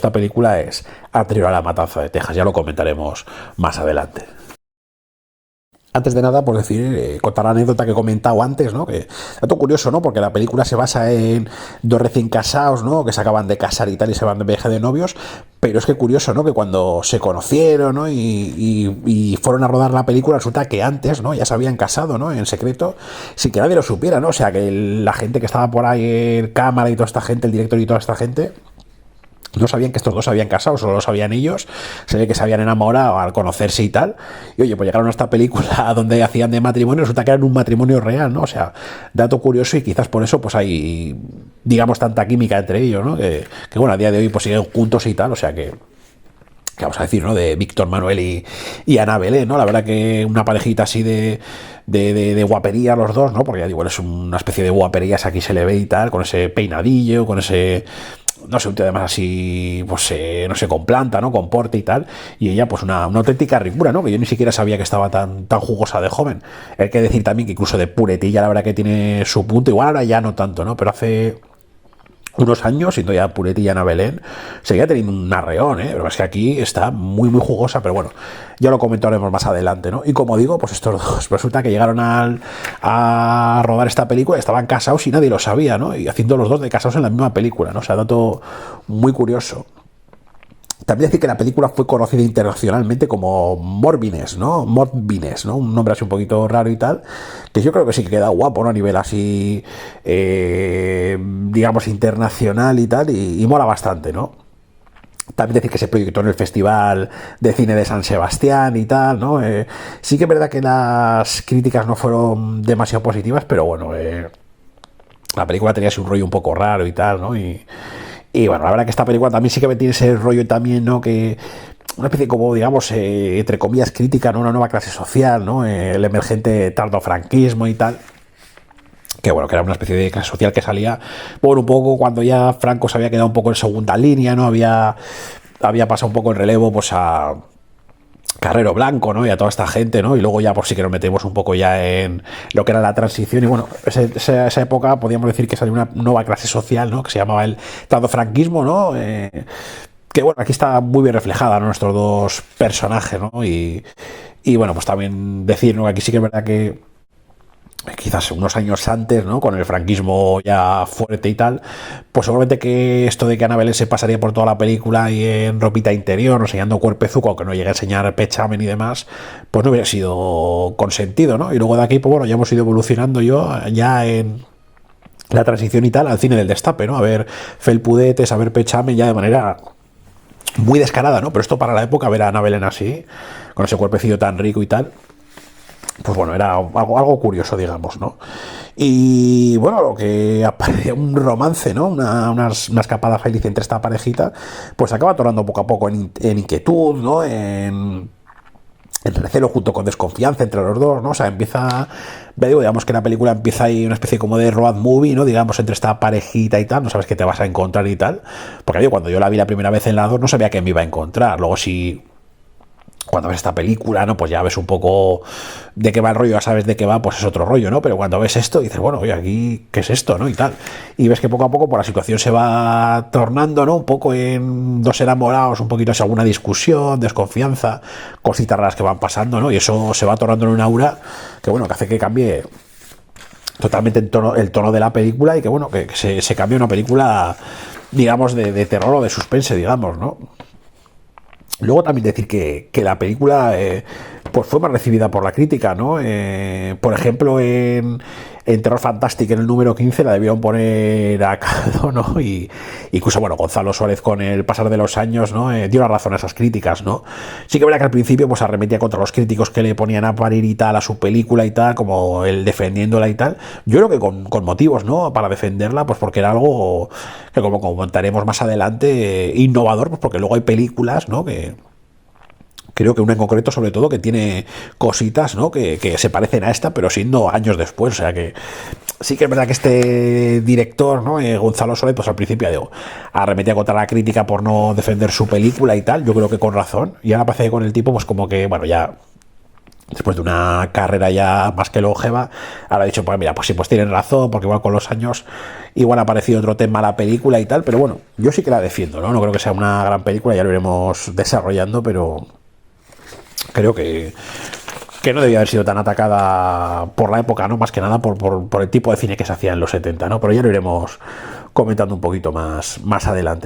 esta película es anterior a La Matanza de Texas, ya lo comentaremos más adelante. Antes de nada, pues decir, contar la anécdota que he comentado antes, ¿no? Que dato curioso, ¿no? Porque la película se basa en dos recién casados, ¿no? Que se acaban de casar y tal y se van de viaje de novios. Pero es que curioso, ¿no? Que cuando se conocieron, ¿no? Y fueron a rodar la película, resulta que antes, ¿no? Ya se habían casado, ¿no? En secreto, sin que nadie lo supiera, ¿no? O sea, que la gente que estaba por ahí en cámara y toda esta gente, el director y toda esta gente, no sabían que estos dos se habían casado, solo lo sabían ellos. Se ve que se habían enamorado al conocerse y tal. Y oye, pues llegaron a esta película donde hacían de matrimonio, resulta que eran un matrimonio real, ¿no? O sea, dato curioso y quizás por eso pues hay, digamos, tanta química entre ellos, ¿no? Que bueno, a día de hoy pues siguen juntos y tal, o sea que vamos a decir, ¿no? De Víctor Manuel y Ana Belén, ¿no? La verdad que una parejita así de guapería los dos, ¿no? Porque ya digo, es una especie de guaperías, aquí se le ve y tal, con ese peinadillo, con ese, no sé, un tío además así, pues no sé, con planta, ¿no? Con porte y tal. Y ella, pues una auténtica ricura, ¿no? Que yo ni siquiera sabía que estaba tan jugosa de joven. Hay que decir también que incluso de puretilla, la verdad que tiene su punto. Igual ahora ya no tanto, ¿no? Pero hace unos años, siendo ya puretilla Ana Belén, seguía teniendo un arreón, ¿eh? Pero es que aquí está muy jugosa, pero bueno, ya lo comentaremos más adelante, ¿no? Y como digo, pues estos dos, resulta que llegaron a rodar esta película, estaban casados y nadie lo sabía, ¿no? Y haciendo los dos de casados en la misma película, ¿no? O sea, dato muy curioso. También decir que la película fue conocida internacionalmente como Morbines, ¿no? Morbines, ¿no? Un nombre así un poquito raro y tal, que yo creo que sí que queda guapo, ¿no? A nivel así, digamos, internacional y tal, y mola bastante, ¿no? También decir que se proyectó en el Festival de Cine de San Sebastián y tal, ¿no? Sí que es verdad que las críticas no fueron demasiado positivas, pero bueno, la película tenía así un rollo un poco raro y tal, ¿no? Y bueno, la verdad que esta película también sí que tiene ese rollo también, ¿no? Que una especie como, digamos, entre comillas, crítica, ¿no? Una nueva clase social, ¿no? El emergente tardofranquismo y tal. Que bueno, que era una especie de clase social que salía, bueno, un poco cuando ya Franco se había quedado un poco en segunda línea, ¿no? Había pasado un poco el relevo, pues a Carrero Blanco, ¿no? Y a toda esta gente, ¿no? Y luego ya por sí que nos metemos un poco ya en lo que era la transición y bueno, esa época podríamos decir que salió una nueva clase social, ¿no? Que se llamaba el tardofranquismo, ¿no? Que bueno, aquí está muy bien reflejada, ¿no? Nuestros dos personajes, ¿no? Y bueno, pues también decir, ¿no? Que aquí sí que es verdad que quizás unos años antes, ¿no? Con el franquismo ya fuerte y tal, pues seguramente que esto de que Ana Belén se pasaría por toda la película y en ropita interior, enseñando cuerpezuco, aunque no llegue a enseñar pechamen y demás, pues no hubiera sido consentido, ¿no? Y luego de aquí, pues bueno, ya hemos ido evolucionando ya en la transición y tal al cine del destape, ¿no? A ver felpudetes, a ver pechamen ya de manera muy descarada, ¿no? Pero esto para la época, ver a Ana Belén así, con ese cuerpecillo tan rico y tal, pues bueno, era algo curioso, digamos, ¿no? Y bueno, lo que aparece un romance, ¿no? Una escapada feliz entre esta parejita, pues acaba tornando poco a poco en inquietud, ¿no? En recelo junto con desconfianza entre los dos, ¿no? O sea, empieza, digamos que la película empieza ahí una especie como de road movie, ¿no? Digamos, entre esta parejita y tal, no sabes qué te vas a encontrar y tal. Porque yo cuando yo la vi la primera vez en la 2 no sabía que me iba a encontrar. Luego sí, cuando ves esta película, ¿no? Pues ya ves un poco de qué va el rollo, ya sabes de qué va, pues es otro rollo, ¿no? Pero cuando ves esto, dices, bueno, oye, aquí, ¿qué es esto, no? Y tal. Y ves que poco a poco, pues la situación se va tornando, ¿no? Un poco en dos enamorados, un poquito así, alguna discusión, desconfianza, cositas raras que van pasando, ¿no? Y eso se va tornando en un aura que, bueno, que hace que cambie totalmente el tono de la película y que, bueno, que se cambie una película, digamos, de terror o de suspense, digamos, ¿no? Luego también decir que la película pues fue más recibida por la crítica, ¿no? Por ejemplo, en Terror Fantastic, en el número 15, la debieron poner a caldo, ¿no? Y incluso, bueno, Gonzalo Suárez con el pasar de los años, ¿no? Dio la razón a esas críticas, ¿no? Sí que verá que al principio pues arremetía contra los críticos que le ponían a parir y tal a su película y tal, como el defendiéndola y tal. Yo creo que con motivos, ¿no? Para defenderla, pues porque era algo que como comentaremos más adelante, innovador, pues porque luego hay películas, ¿no? Que creo que una en concreto, sobre todo, que tiene cositas, ¿no? Que se parecen a esta, pero siendo años después. O sea que sí que es verdad que este director, ¿no? Gonzalo Soler, pues al principio digo, arremetía contra la crítica por no defender su película y tal. Yo creo que con razón. Y ahora parece que con el tipo, pues como que, bueno, ya después de una carrera ya más que longeva, ahora ha dicho, pues mira, pues sí, pues tienen razón, porque igual con los años igual ha aparecido otro tema a la película y tal, pero bueno, yo sí que la defiendo, ¿no? No creo que sea una gran película, ya lo iremos desarrollando, pero creo que no debía haber sido tan atacada por la época, ¿no? Más que nada por el tipo de cine que se hacía en los 70, ¿no? Pero ya lo iremos comentando un poquito más adelante.